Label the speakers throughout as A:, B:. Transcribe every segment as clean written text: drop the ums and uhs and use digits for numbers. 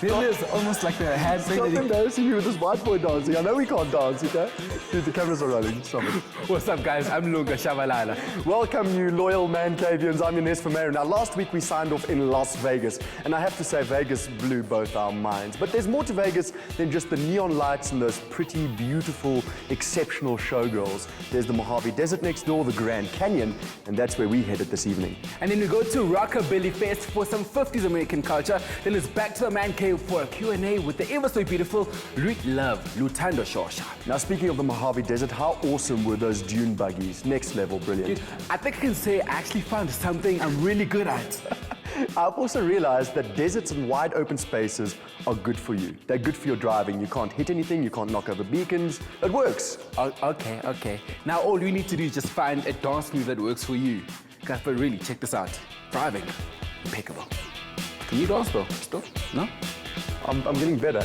A: Then there's almost like a hand thing
B: Stop
A: that you...
B: embarrassing me with this white boy dancing. I know we can't dance, okay? Dude, the cameras are rolling. Stop it.
A: What's up, guys? I'm Lunga, Shabalala.
B: Welcome, you loyal man cavians. I'm Janez Vermeiren. Now, last week we signed off in Las Vegas, and I have to say Vegas blew both our minds. But there's more to Vegas than just the neon lights and those pretty, beautiful, exceptional showgirls. There's the Mojave Desert next door, the Grand Canyon, and that's where we headed this evening.
A: And then we go to Rockabilly Fest for some 50s American culture. Then it's back to the man cave for a Q&A with the ever so beautiful Lutando Shosha.
B: Now, speaking of the Mojave Desert, how awesome were those dune buggies? Next level, brilliant.
A: Dude, I think I can say I actually found something I'm really good at.
B: I've also realized that deserts and wide open spaces are good for you. They're good for your driving. You can't hit anything, you can't knock over beacons. It works.
A: Okay. Now all you need to do is just find a dance move that works for you. Guys, but really, check this out. Driving, impeccable. Can you dance though? Still? No?
B: I'm getting better.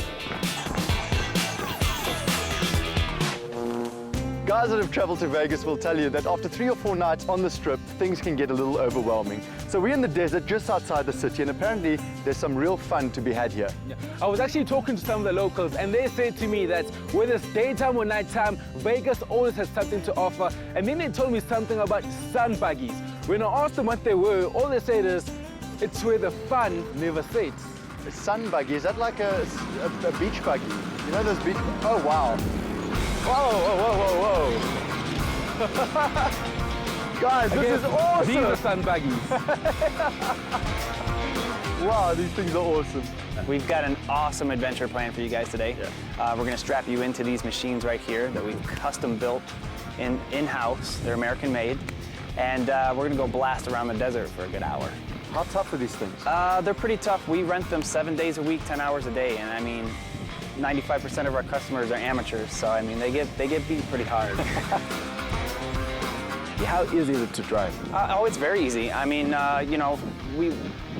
B: Guys that have traveled to Vegas will tell you that after 3 or 4 nights on the strip, things can get a little overwhelming. So we're in the desert just outside the city, and apparently there's some real fun to be had here.
A: Yeah. I was actually talking to some of the locals, and they said to me that whether it's daytime or nighttime, Vegas always has something to offer. And then they told me something about sun buggies. When I asked them what they were, all they said is, it's where the fun never sets.
B: A sun buggy, is that like a beach buggy? You know those beach... Oh, wow. Whoa. Guys, this is awesome.
A: These are sun buggies.
B: Wow, these things are awesome.
C: We've got an awesome adventure planned for you guys today. Yeah. We're going to strap you into these machines right here that we've custom built in-house. They're American made. And we're going to go blast around the desert for a good hour.
B: How tough are these things?
C: They're pretty tough. We rent them 7 days a week, 10 hours a day. And I mean, 95% of our customers are amateurs. So I mean, they get beat pretty hard.
B: How easy is it to drive?
C: Oh, it's very easy. I mean, you know,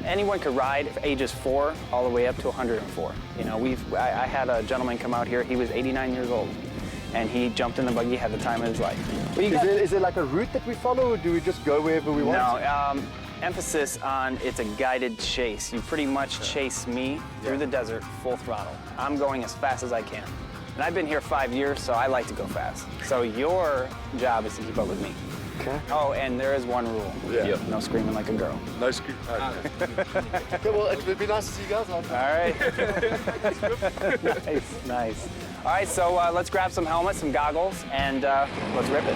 C: anyone could ride ages 4 all the way up to 104. You know, I had a gentleman come out here. He was 89 years old, and he jumped in the buggy, had the time of his life.
B: Is there like a route that we follow, or do we just go wherever we want?
C: No, emphasis on it's a guided chase. You pretty much chase me through the desert full throttle. I'm going as fast as I can. And I've been here 5 years, so I like to go fast. So your job is to keep up with me.
B: Okay.
C: Oh, and there is one rule.
B: Yeah.
C: No screaming like a girl.
B: No screaming. Okay, well, it would be nice to see you guys.
C: All right. Nice. All right, so let's grab some helmets, some goggles, and let's rip it.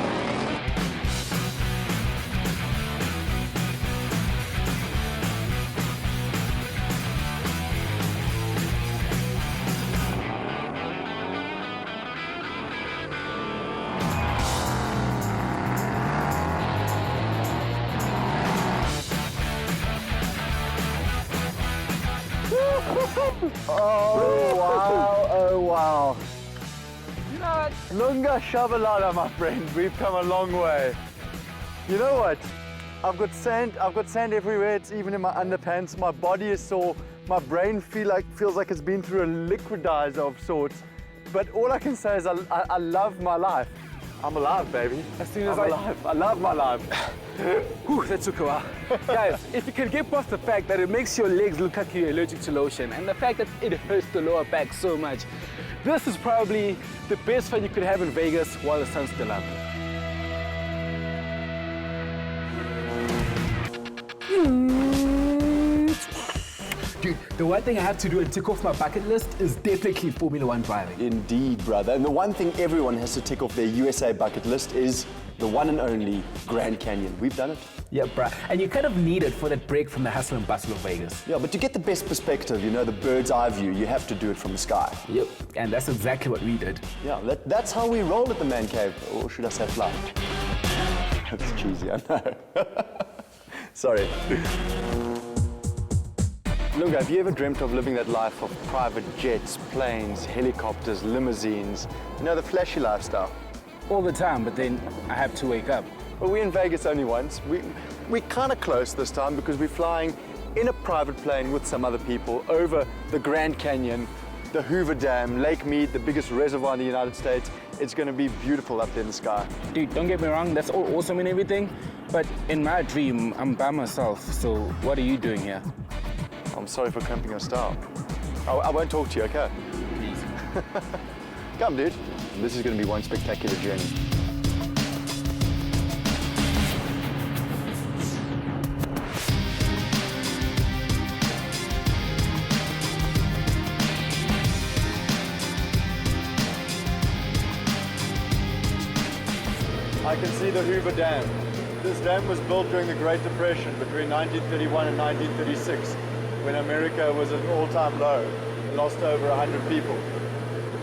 B: Oh wow. You know what? Lunga Shabalala, my friend. We've come a long way. You know what? I've got sand everywhere. It's even in my underpants. My body is sore. My brain feels like it's been through a liquidizer of sorts. But all I can say is I love my life. I'm alive, baby.
A: As soon as
B: I'm alive. I love my life.
A: Whew, that took a while. Guys, if you can get past the fact that it makes your legs look like you're allergic to lotion, and the fact that it hurts the lower back so much, this is probably the best fun you could have in Vegas while the sun's still up. Dude, the one thing I have to do and tick off my bucket list is definitely Formula 1 driving.
B: Indeed, brother. And the one thing everyone has to tick off their USA bucket list is the one and only Grand Canyon. We've done it.
A: Yeah, bruh. And you kind of need it for that break from the hustle and bustle of Vegas.
B: Yeah, but to get the best perspective, you know, the bird's eye view, you have to do it from the sky.
A: Yep, and that's exactly what we did.
B: Yeah, that's how we roll at the man cave. Or should I say fly? That's cheesy, I know. Sorry. Lunga, have you ever dreamt of living that life of private jets, planes, helicopters, limousines? You know, the flashy lifestyle.
A: All the time, but then I have to wake up.
B: Well, we're in Vegas only once. We're kind of close this time because we're flying in a private plane with some other people over the Grand Canyon, the Hoover Dam, Lake Mead, the biggest reservoir in the United States. It's going to be beautiful up there in the sky.
A: Dude, don't get me wrong, that's all awesome and everything, but in my dream, I'm by myself, so what are you doing here?
B: I'm sorry for cramping your style. I won't talk to you, okay? Come, dude. This is going to be one spectacular journey. I can see the Hoover Dam. This dam was built during the Great Depression between 1931 and 1936, when America was at an all-time low, lost over 100 people.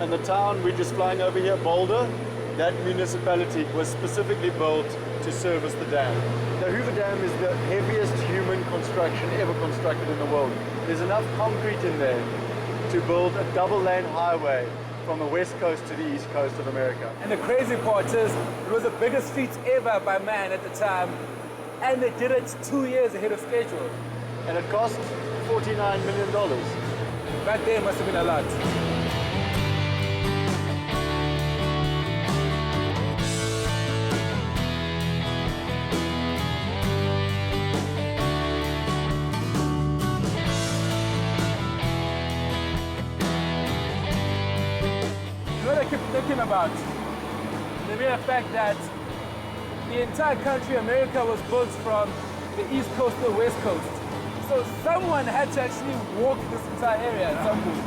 B: And the town we're just flying over here, Boulder, that municipality was specifically built to service the dam. The Hoover Dam is the heaviest human construction ever constructed in the world. There's enough concrete in there to build a double-lane highway from the west coast to the east coast of America.
A: And the crazy part is, it was the biggest feat ever by man at the time, and they did it 2 years ahead of schedule.
B: And it cost $49 million.
A: Back then must have been a lot. I keep thinking about the mere fact that the entire country, America, was built from the east coast to the west coast. So someone had to actually walk this entire area at some point.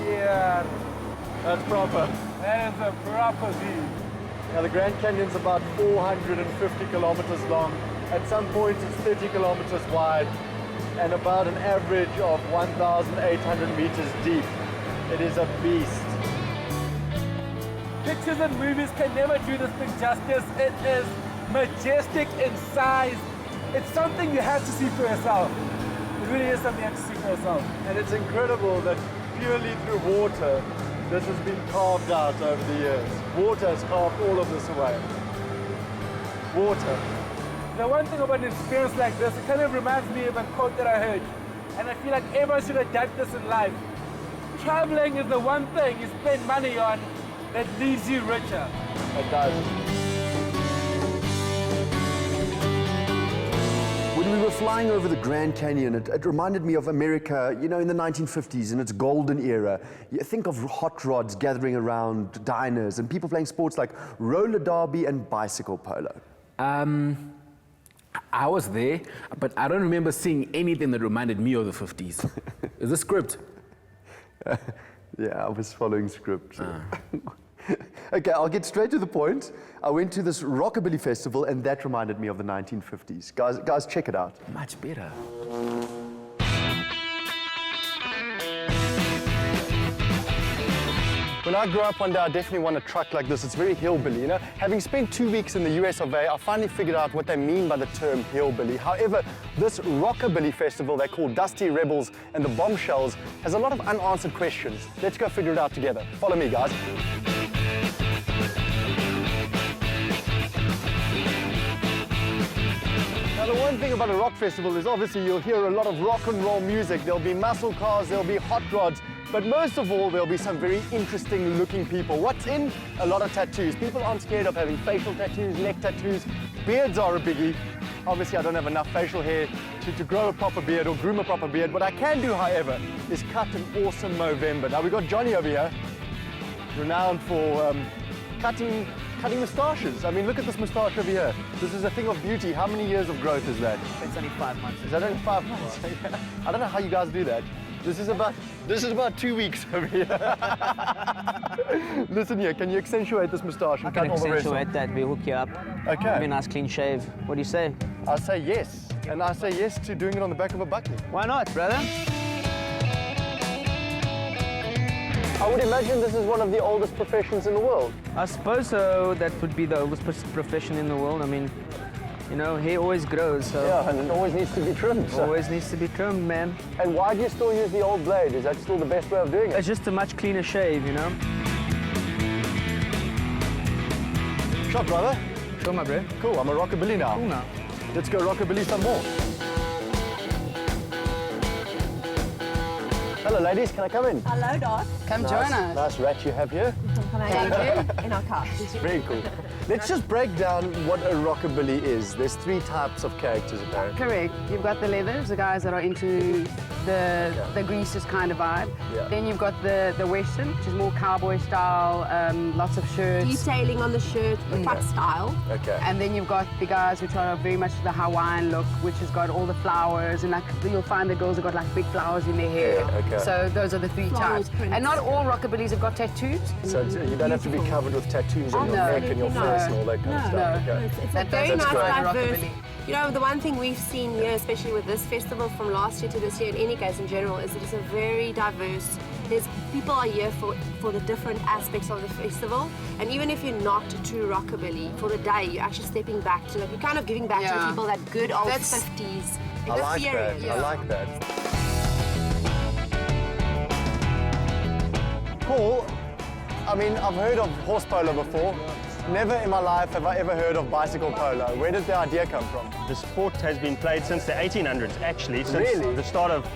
A: Yeah,
B: That's proper.
A: that is a proper view.
B: Now the Grand Canyon's about 450 kilometers long. At some points it's 30 kilometers wide and about an average of 1,800 meters deep. It is a beast.
A: Pictures and movies can never do this thing justice. It is majestic in size. It's something you have to see for yourself. It really is something you have to see for yourself.
B: And it's incredible that purely through water, this has been carved out over the years. Water has carved all of this away. Water.
A: The one thing about an experience like this, it kind of reminds me of a quote that I heard. And I feel like everyone should adapt this in life. Traveling is the one thing you spend money on that leaves you richer.
B: It does.
D: When we were flying over the Grand Canyon, it reminded me of America, you know, in the 1950s, in its golden era. You think of hot rods gathering around diners and people playing sports like roller derby and bicycle polo.
A: I was there, but I don't remember seeing anything that reminded me of the 50s. Is this script?
D: Yeah, I was following script. Okay, I'll get straight to the point. I went to this Rockabilly Festival and that reminded me of the 1950s. Guys, check it out.
A: Much better.
B: When I grow up one day, I definitely want a truck like this. It's very hillbilly, you know? Having spent 2 weeks in the US of A, I finally figured out what they mean by the term hillbilly. However, this Rockabilly Festival they call Dusty Rebels and the Bombshells has a lot of unanswered questions. Let's go figure it out together. Follow me, guys. Now, the one thing about a rock festival is obviously you'll hear a lot of rock and roll music. There'll be muscle cars, there'll be hot rods, but most of all, there'll be some very interesting looking people. What's in? A lot of tattoos. People aren't scared of having facial tattoos, neck tattoos. Beards are a biggie. Obviously, I don't have enough facial hair to grow a proper beard or groom a proper beard. What I can do, however, is cut an awesome Movember. Now, we've got Johnny over here, renowned for cutting moustaches. I mean, look at this moustache over here. This is a thing of beauty. How many years of growth is that?
C: It's only 5 months.
B: Is that only 5 months? I don't know how you guys do that. This is about 2 weeks over here. Listen here, can you accentuate this moustache and cut all the rest?
C: Accentuate that, we hook you up.
B: Okay.
C: Have a nice clean shave. What do you say?
B: I say yes. And I say yes to doing it on the back of a bucket.
C: Why not, brother?
B: I would imagine this is one of the oldest professions in the world.
C: I suppose so. That would be the oldest profession in the world. I mean, you know, hair always grows, so...
B: Yeah, and it always needs to be trimmed. So.
C: Always needs to be trimmed, man.
B: And why do you still use the old blade? Is that still the best way of doing it?
C: It's just a much cleaner shave, you know?
B: Shot, brother.
C: Sure, my bro.
B: Cool, I'm a rockabilly now.
C: Cool now.
B: Let's go rockabilly some more. Hello, ladies. Can I come in?
E: Hello, Doc.
F: Come join us.
B: Nice rat you have here.
E: Thank you. In our car.
B: Very cool. Let's just break down what a rockabilly is. There's 3 types of characters apparently.
F: Correct. You've got the leathers, the guys that are into the greasers kind of vibe.
D: Yeah.
F: Then you've got the Western, which is more cowboy style, lots of shirts.
E: Detailing on the shirt, truck style.
D: Okay.
F: And then you've got the guys which are very much the Hawaiian look, which has got all the flowers, and like you'll find the girls have got like big flowers in their hair.
D: Yeah, okay.
F: So those are the three
E: Floral
F: types.
E: prints.
F: And not all rockabillys have got tattoos.
D: So you don't have to be covered with tattoos on your neck and your
E: Absolutely
D: face and all that kind of
F: No.
D: stuff.
F: No.
D: Okay.
E: It's a
F: That-
E: very
F: that's
E: nice,
F: great.
E: diverse.
F: Rockabilly.
E: You know, the one thing we've seen here, especially with this festival from last year to this year, in any case in general, is that it's a very diverse. There's people are here for the different aspects of the festival, and even if you're not to rockabilly for the day, you're actually stepping back to, like, you're kind of giving back to the
F: Yeah.
E: people that good old
F: That's-
E: 50s.
D: I like
E: theory.
D: that. I like that. Paul, I mean, I've heard of horse polo before. Never in my life have I ever heard of bicycle polo. Where did the idea come from?
G: The sport has been played since the 1800s, actually, since
D: Really?
G: the start of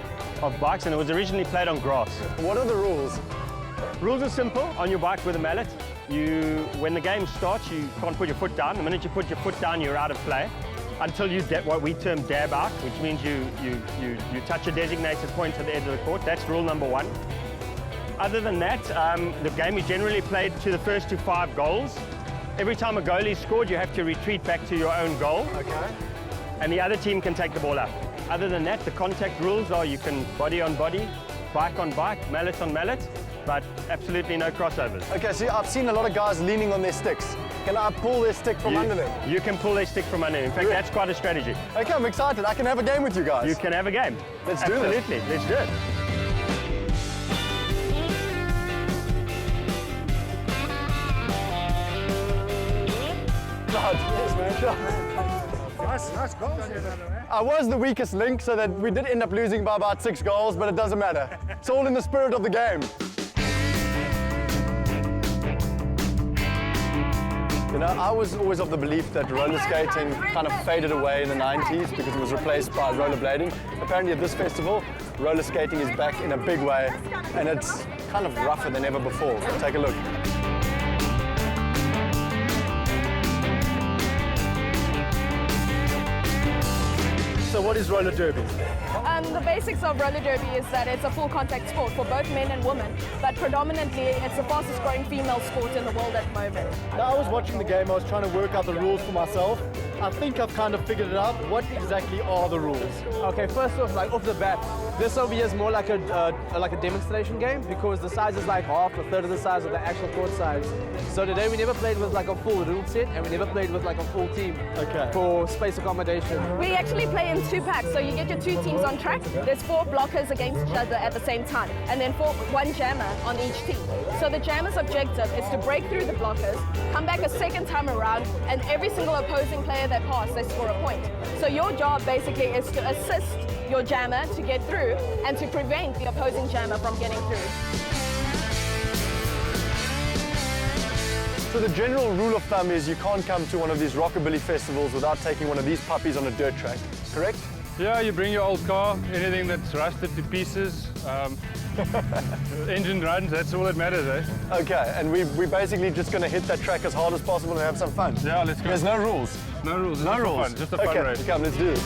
G: bikes, and it was originally played on grass.
D: What are the rules?
G: Rules are simple. On your bike with a mallet, when the game starts, you can't put your foot down. The minute you put your foot down, you're out of play. Until you what we term dab out, which means you touch a designated point at the edge of the court. That's rule number one. Other than that, the game is generally played to the first to 5 goals. Every time a goal is scored, you have to retreat back to your own goal.
D: Okay.
G: And the other team can take the ball up. Other than that, the contact rules are you can body on body, bike on bike, mallet on mallet, but absolutely no crossovers.
D: Okay, so I've seen a lot of guys leaning on their sticks. Can I pull their stick from under them?
G: You can pull their stick from under. In fact,
D: Really?
G: that's quite a strategy.
D: Okay, I'm excited. I can have a game with you guys.
G: You can have a game.
D: Let's do this.
G: Absolutely, let's do it.
H: Nice goals.
D: I was the weakest link, so that we did end up losing by about 6 goals, but it doesn't matter. It's all in the spirit of the game. You know, I was always of the belief that roller skating kind of faded away in the 90s because it was replaced by rollerblading. Apparently at this festival, roller skating is back in a big way, and it's kind of rougher than ever before. Take a look.
H: So what is roller derby?
I: The basics of roller derby is that it's a full contact sport for both men and women, but predominantly it's the fastest growing female sport in the world at the moment.
H: Now, I was watching the game, I was trying to work out the rules for myself. I think I've kind of figured it out. What exactly are the rules?
A: Okay, first off, like off the bat, this over here is more like a demonstration game because the size is like half, a third of the size of the actual court size. So today we never played with like a full rule set and we never played with like a full team for space accommodation.
I: We actually play in 2 packs, so you get your 2 teams on track. There's 4 blockers against each other at the same time, and then 1 jammer on each team. So the jammer's objective is to break through the blockers, come back a second time around, and every single opposing player that pass, they score a point. So your job basically is to assist your jammer to get through and to prevent the opposing jammer from getting through.
D: So the general rule of thumb is you can't come to one of these rockabilly festivals without taking one of these puppies on a dirt track, correct?
J: Yeah, you bring your old car, anything that's rusted to pieces, engine runs, that's all that matters, eh?
D: Okay, and we're basically just going to hit that track as hard as possible and have some fun.
J: Yeah, let's go.
D: There's no rules.
J: No rules,
D: No
J: just for
D: rules.
J: fun, just a fun
D: Okay,
J: race.
D: come, let's do this.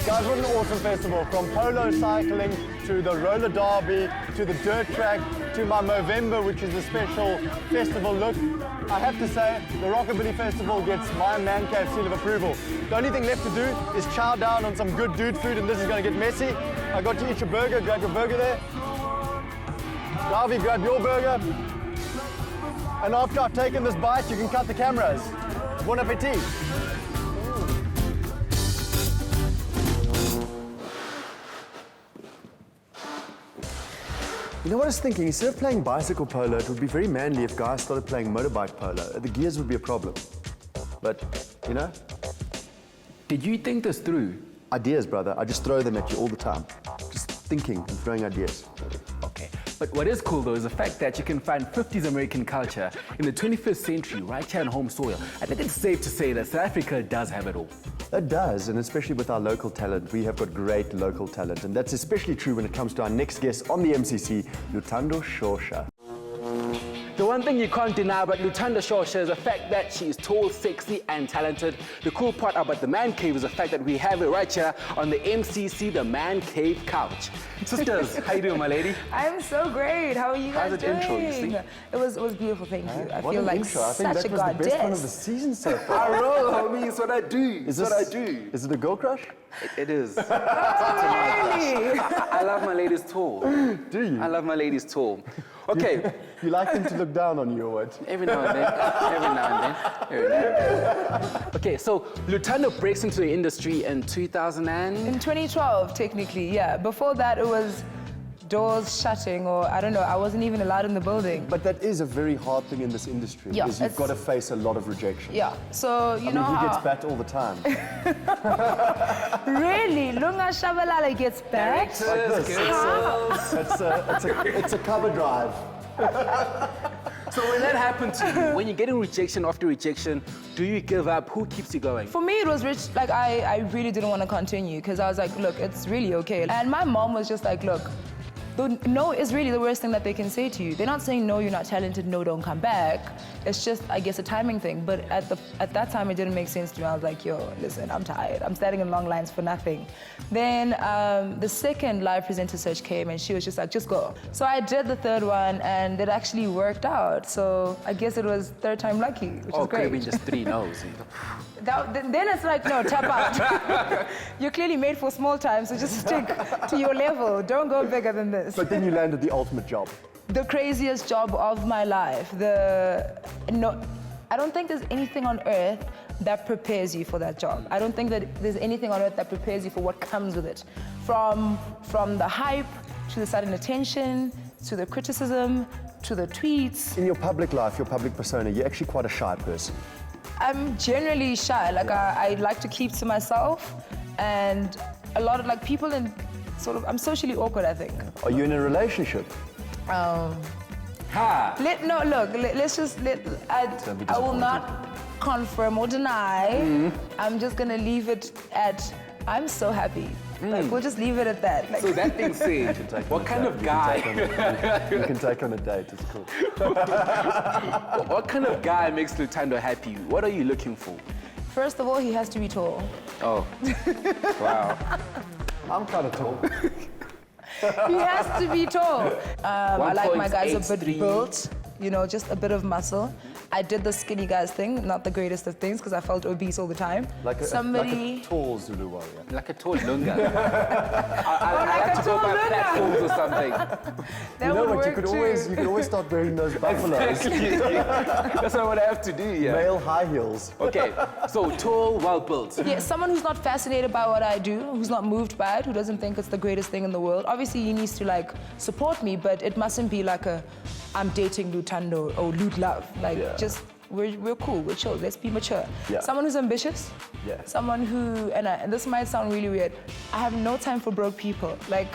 D: Guys, what an awesome festival. From polo cycling to the roller derby to the dirt track to my Movember, which is the special festival look. I have to say, the Rockabilly Festival gets my man cave seal of approval. The only thing left to do is chow down on some good dude food, and this is going to get messy. I got to eat your burger. Grab your burger there. Garvey, grab your burger. And after I've taken this bite, you can cut the cameras. Bon appetit. You know what I was thinking? Instead of playing bicycle polo, it would be very manly if guys started playing motorbike polo. The gears would be a problem. But, you know,
A: Did you think this through?
D: ideas, brother. I just throw them at you all the time. Just thinking and throwing ideas.
A: Okay. But what is cool though is the fact that you can find 50s American culture in the 21st century right here on home soil. I think it's safe to say that South Africa does have it all.
D: It does, and especially with our local talent. We have got great local talent, and that's especially true when it comes to our next guest on the MCC, Luthando Shosha.
A: The one thing you can't deny about Luthando Shosha is the fact that she is tall, sexy, and talented. The cool part about the Man Cave is the fact that we have it right here on the MCC, the Man Cave couch. Sisters, how you doing, my lady?
K: I'm so great. How are you guys
A: How's the
K: doing?
A: intro, you see?
K: It was beautiful, thank you. I
D: What
K: feel
D: an
K: like
D: intro. I think
K: such
D: that
K: a
D: was the best one of the
K: goddess.
D: season so far.
A: I roll, homie. It's what I do.
D: Is
A: It's what
D: this-
A: I do.
D: Is it a girl crush?
A: It is.
K: Oh, really?
A: I love my ladies tall.
D: Do you?
A: I love my ladies tall. Okay,
D: You like them to look down on you or what?
A: every now and then. Every now and then. Every now and then. Okay, so Luthando breaks into the industry in 2000 and...
K: In 2012, technically, yeah. Before that, it was doors shutting, or I don't know, I wasn't even allowed in the building.
D: But that is a very hard thing in this industry,
K: Yeah,
D: is you've
K: it's-
D: got to face a lot of rejection.
K: Yeah, so you
D: I
K: know
D: mean, he gets
K: how...
D: bat all the time.
K: Really? Lunga Shabalala gets back?
D: It's a cover drive.
A: So when that happened to you, when you're getting rejection after rejection, do you give up? Who keeps you going?
K: For me, it was like I really didn't want to continue because I was like, look, it's really okay. And my mom was just like, look, no is really the worst thing that they can say to you. They're not saying, no, you're not talented, no, don't come back. It's just, I guess, a timing thing. But at that time, it didn't make sense to me. I was like, yo, listen, I'm tired. I'm standing in long lines for nothing. Then the second live presenter search came and she was just like, just go. So I did the third one and it actually worked out. So I guess it was third time lucky, which is
A: Could
K: great.
A: have been just 3 no's.
K: Then it's like, no, tap out. You're clearly made for small time, so just stick to your level. Don't go bigger than this.
D: But then you landed the ultimate job.
K: The craziest job of my life. I don't think there's anything on earth that prepares you for that job. I don't think that there's anything on earth that prepares you for what comes with it. From the hype, to the sudden attention, to the criticism, to the tweets.
D: In your public life, your public persona, you're actually quite a shy person.
K: I'm generally shy. Like I like to keep to myself, and a lot of like people in sort of, I'm socially awkward, I think.
D: Are you in a relationship?
K: Let's just I will not confirm or deny. I'm just gonna leave it at I'm so happy. Like we'll just leave it at that. Like,
A: So that being said, what kind of guy?
D: You can take on a date, it's cool.
A: What kind of guy makes Luthando happy? What are you looking for?
K: first of all, he has to be tall.
A: Oh, wow.
D: I'm kind of tall.
K: He has to be tall. I like my guys a
A: 1.83.
K: bit built, you know, just a bit of muscle. I did the skinny guys thing, not the greatest of things, because I felt obese all the time.
D: Like a tall Zulu warrior.
A: Like a tall Lunga. I have to go by platforms or something.
K: That
D: You know
K: would
D: what?
K: work
D: You could always start wearing those buffaloes.
A: That's not what I have to do, yeah.
D: Male high heels.
A: Okay, so tall, well built.
K: Yeah, someone who's not fascinated by what I do, who's not moved by it, who doesn't think it's the greatest thing in the world. Obviously, he needs to like support me, but it mustn't be like I'm dating Luthando or Lut Love. Like, just we're cool, we're chill. Let's be mature.
D: Yeah.
K: Someone who's ambitious.
D: Yeah.
K: Someone who, and this might sound really weird. I have no time for broke people. Like,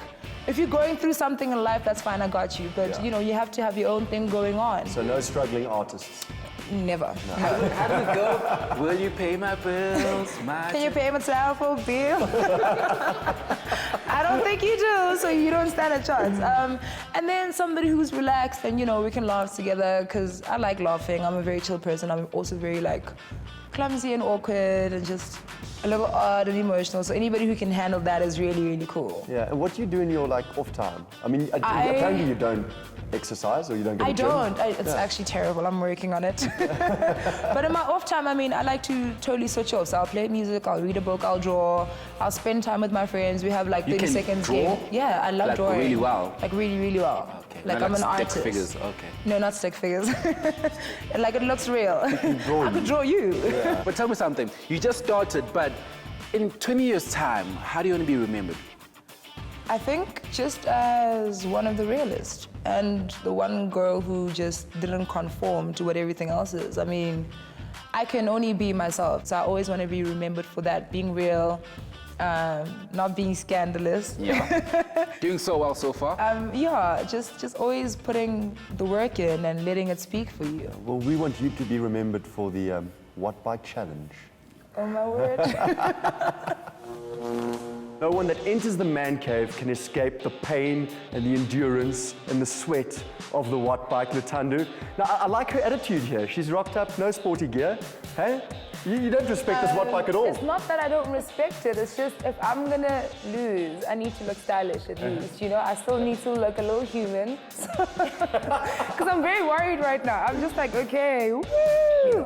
K: if you're going through something in life, that's fine. I got you. But you know, you have to have your own thing going on.
D: So no struggling artists.
K: Never. No.
A: How does it go? Will you pay my bills?
K: Can you pay my telephone bill? I don't think you do, so you don't stand a chance. And then somebody who's relaxed and, you know, we can laugh together because I like laughing. I'm a very chill person. I'm also very, like, clumsy and awkward and just a little odd and emotional. So anybody who can handle that is really, really cool.
D: Yeah, and what do you do in your, like, off time? I mean, apparently you don't exercise or you don't go to the gym.
K: It's actually terrible. I'm working on it. But in my off time, I mean, I like to totally switch off. So I'll play music, I'll read a book, I'll draw, I'll spend time with my friends. We have like 30 seconds
A: draw?
K: game. Yeah, I love
A: like
K: drawing.
A: Really well?
K: Like really, really well.
A: Okay.
K: Like
A: No,
K: I'm an
A: stick
K: artist.
A: Figures, okay.
K: No, not stick figures. Like it looks real. I could draw you.
D: Yeah.
A: But tell me something. You just started, but in 20 years' time, how do you want to be remembered?
K: I think just as one of the realest and the one girl who just didn't conform to what everything else is. I mean, I can only be myself, so I always want to be remembered for that, being real, not being scandalous.
A: Yeah. Doing so well so far?
K: Yeah, just always putting the work in and letting it speak for you.
D: Well, we want you to be remembered for the What Bike Challenge.
K: Oh my word.
D: No one that enters the man cave can escape the pain and the endurance and the sweat of the watt bike Luthando. Now, I like her attitude here. She's rocked up, no sporty gear. Hey? You don't respect this watt bike at all.
K: It's not that I don't respect it. It's just if I'm gonna lose, I need to look stylish at least. You know, I still need to look a little human. Because I'm very worried right now. I'm just like, okay, woo!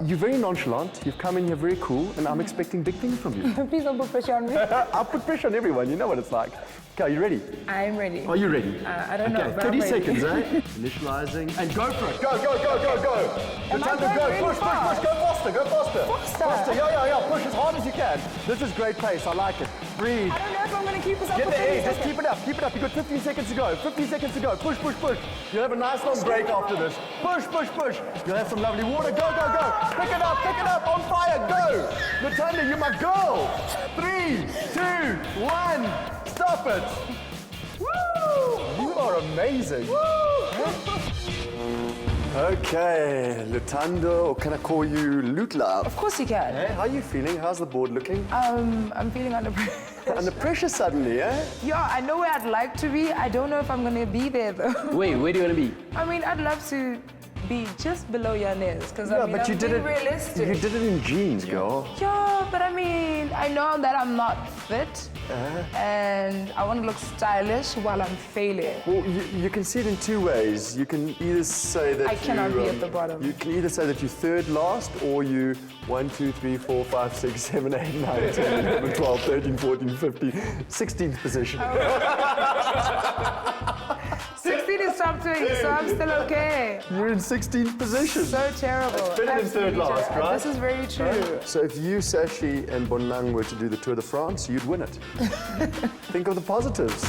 D: You're very nonchalant. You've come in here very cool, and I'm expecting big things from you.
K: Please don't put pressure on me.
D: I'll put pressure on everyone. You know what it's like. Okay, are you ready?
K: I'm ready.
D: Are you ready?
K: I don't know.
D: Okay,
K: But
D: 30
K: I'm ready.
D: seconds, eh? Initializing. And go for it. Go, go, go, go, go.
K: Am I
D: Luthando,
K: going
D: go.
K: really
D: Push, push,
K: fast?
D: push. Go faster, go faster.
K: Faster?
D: Faster, yeah. Push as hard as you can. This is great pace. I like it. Breathe.
K: I don't know if I'm gonna keep this up
D: Get
K: for
D: the
K: 30
D: air. Just
K: seconds.
D: keep it up. Keep it up. You've got 15 seconds to go. 15 seconds to go. Push, push, push. You'll have a nice long break after this. Push, push, push. You'll have some lovely water. Go, go, go. Pick it up. Pick it up. On fire. Go. Luthando, you're my girl. 3, 2, 1. Stop it. Woo! You are amazing. Woo! Okay, Luthando, or can I call you Lutla?
K: Of course you can.
D: Hey, how are you feeling? How's the board looking?
K: I'm feeling under pressure.
D: Under pressure suddenly, eh?
K: Yeah, I know where I'd like to be. I don't know if I'm gonna be there though.
A: Wait, where do you want to be?
K: I mean, I'd love to be just below Janez, because
D: Yeah,
K: I mean,
D: but you
K: I'm
D: did
K: being
D: it.
K: realistic.
D: You did it in jeans, girl.
K: Yeah, but I mean, I know that I'm not fit, and I want to look stylish while I'm failing.
D: Well, you can see it in two ways. You can either say that
K: I cannot be at the bottom.
D: You can either say that you're third last, or you 1, 2, 3, 4, 5, 6, 7, 8, 9, 10, 11, 12, 13, 14, 15, 16th position.
K: 16 is top 20, so I'm still okay.
D: You're in 16th position.
K: So terrible.
D: That's better than third
K: Absolutely
D: last,
K: terrible.
D: right?
K: This is very true.
D: So if you, Sashi, and Bonlang were to do the Tour de France, you'd win it. Think of the positives.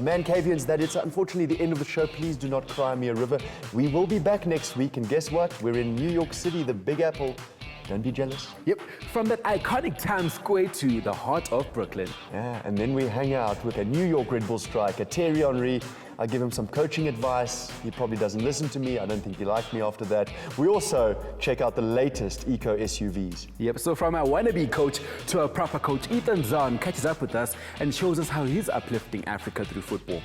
D: Man Cavians, that is unfortunately the end of the show. Please do not cry me a river. We will be back next week, and guess what? We're in New York City, the Big Apple. Don't be jealous.
A: Yep, from that iconic Times Square to the heart of Brooklyn.
D: Yeah, and then we hang out with a New York Red Bull striker, Thierry Henry. I give him some coaching advice. He probably doesn't listen to me. I don't think he liked me after that. We also check out the latest eco SUVs.
A: Yep, so from our wannabe coach to a proper coach, Ethan Zahn catches up with us and shows us how he's uplifting Africa through football.